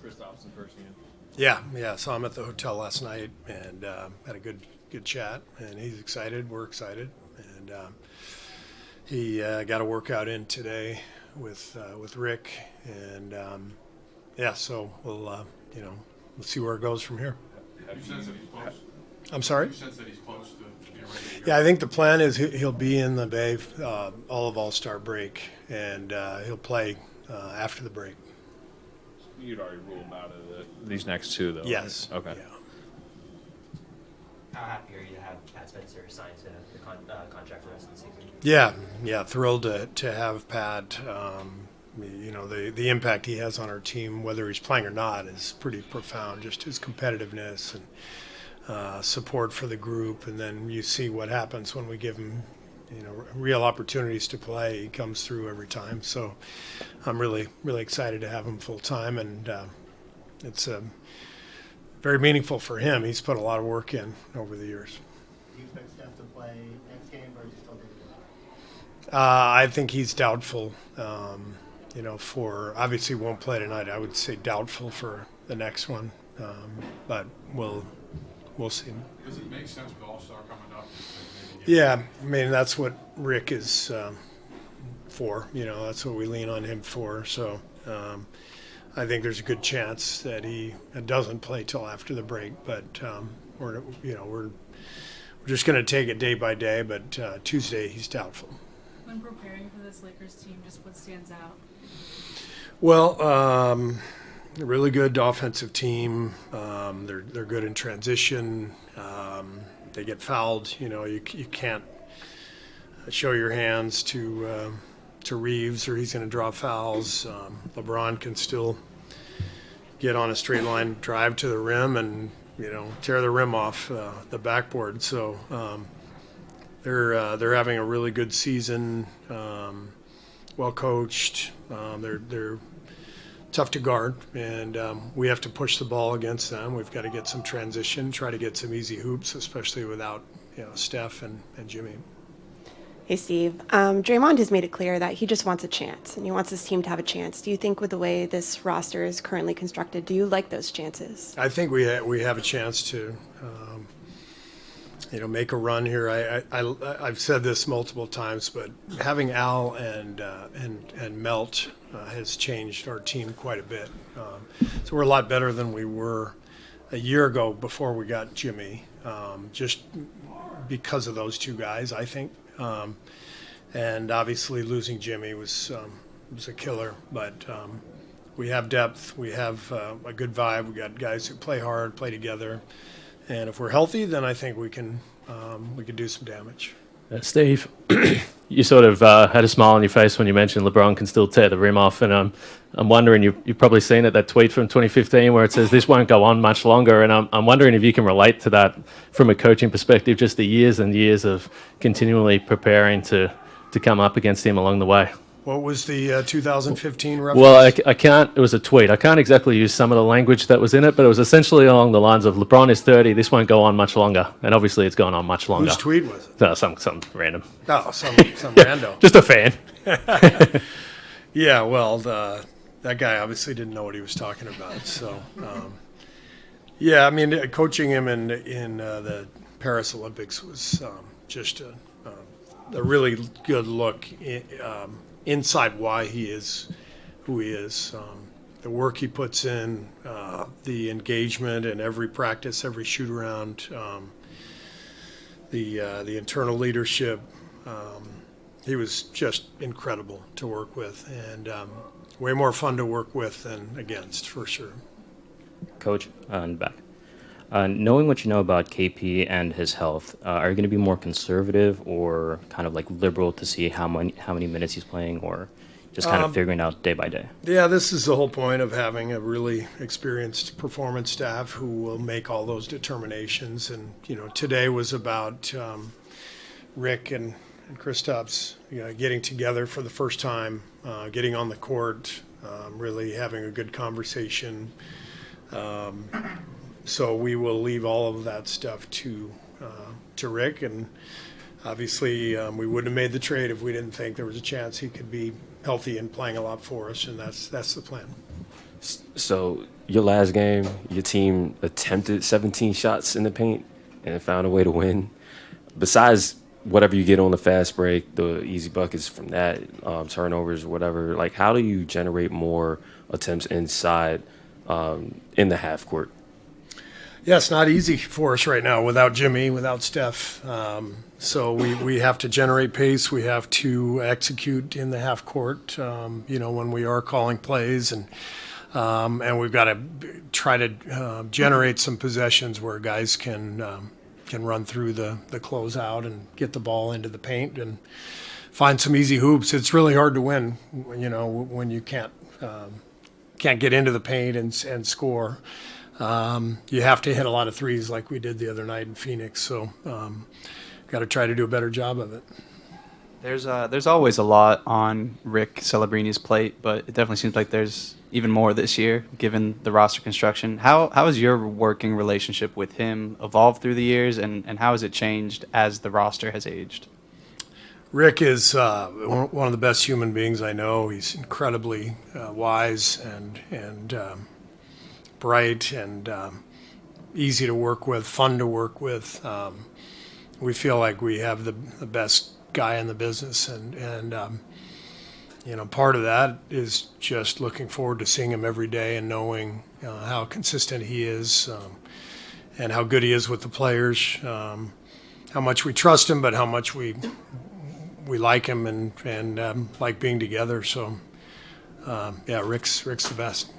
Kristaps in person yet? Yeah. Saw him at the hotel last night and had a good chat. And he's excited. We're excited. And he got a workout in today with Rick. And so we'll see where it goes from here. You sense that he's close? I'm sorry? You sense that he's close to being ready to go? Yeah, I think the plan is he'll be in the Bay all of All-Star break, and he'll play after the break. You'd already ruled him out of these next two, though. Yes. Right? Okay. Yeah. How happy are you to have Pat Spencer signed to the contract for the rest of the season? Yeah, thrilled to have Pat. The impact he has on our team, whether he's playing or not, is pretty profound. Just his competitiveness and support for the group, and then you see what happens when we give him, real opportunities to play. He comes through every time. So I'm really, really excited to have him full time, and it's very meaningful for him. He's put a lot of work in over the years. Do you expect Steph to play next game, or is he still doing it? I think he's doubtful. Obviously won't play tonight. I would say doubtful for the next one, but we'll see. Does it make sense with All-Star coming up? Yeah, I mean that's what Rick is for. That's what we lean on him for. So I think there's a good chance that he doesn't play till after the break. But we're just going to take it day by day. But Tuesday he's doubtful. When preparing for this Lakers team, just what stands out? Well, a really good offensive team. They're good in transition. They get fouled. You can't show your hands to Reeves or he's going to draw fouls. LeBron can still get on a straight line drive to the rim and tear the rim off the backboard. So they're having a really good season. Well coached. They're tough to guard, and we have to push the ball against them. We've got to get some transition, try to get some easy hoops, especially without Steph and Jimmy. Hey, Steve. Draymond has made it clear that he just wants a chance, and he wants his team to have a chance. Do you think with the way this roster is currently constructed, do you like those chances? I think we have a chance to make a run here. I've said this multiple times, but having Al and Melt has changed our team quite a bit. So we're a lot better than we were a year ago before we got Jimmy, just because of those two guys, I think. And obviously losing Jimmy was a killer, but we have depth. We have a good vibe. We got guys who play hard, play together. And if we're healthy, then I think we can do some damage. Steve, you sort of had a smile on your face when you mentioned LeBron can still tear the rim off, and I'm wondering, you've probably seen it, that tweet from 2015 where it says this won't go on much longer, and I'm wondering if you can relate to that from a coaching perspective, just the years and years of continually preparing to come up against him along the way. What was the 2015 reference? Well, I can't. It was a tweet. I can't exactly use some of the language that was in it, but it was essentially along the lines of LeBron is 30. This won't go on much longer, and obvioly it's gone on much longer. Whose tweet was it? No, some random. Oh, some rando. Just a fan. Yeah, well, that guy obviously didn't know what he was talking about. So, yeah, I mean, coaching him in the Paris Olympics was just a really good look inside why he is who he is. The work he puts in, the engagement in every practice, every shoot around, the internal leadership. He was just incredible to work with, and way more fun to work with than against, for sure. Coach, and back. Knowing what you know about KP and his health, are you going to be more conservative or kind of like liberal to see how many minutes he's playing, or just kind of figuring out day by day? Yeah, this is the whole point of having a really experienced performance staff who will make all those determinations. And today was about Rick and Kristaps getting together for the first time, getting on the court, really having a good conversation. So we will leave all of that stuff to Rick, and obviously we wouldn't have made the trade if we didn't think there was a chance he could be healthy and playing a lot for us, and that's the plan. So your last game, your team attempted 17 shots in the paint and found a way to win. Besides whatever you get on the fast break, the easy buckets from that, turnovers, whatever, like how do you generate more attempts inside in the half court? Yeah, it's not easy for us right now without Jimmy, without Steph. So we have to generate pace. We have to execute in the half court, when we are calling plays. And we've got to try to generate some possessions where guys can run through the closeout and get the ball into the paint and find some easy hoops. It's really hard to win, when you can't get into the paint and score. You have to hit a lot of threes like we did the other night in Phoenix. So got to try to do a better job of it. There's always a lot on Rick Celebrini's plate, but it definitely seems like there's even more this year, given the roster construction. How has your working relationship with him evolved through the years, and how has it changed as the roster has aged? Rick is one of the best human beings I know. He's incredibly wise and bright and easy to work with, fun to work with. We feel like we have the best guy in the business, and part of that is just looking forward to seeing him every day and knowing how consistent he is, and how good he is with the players, how much we trust him, but how much we like him and like being together. So Rick's the best.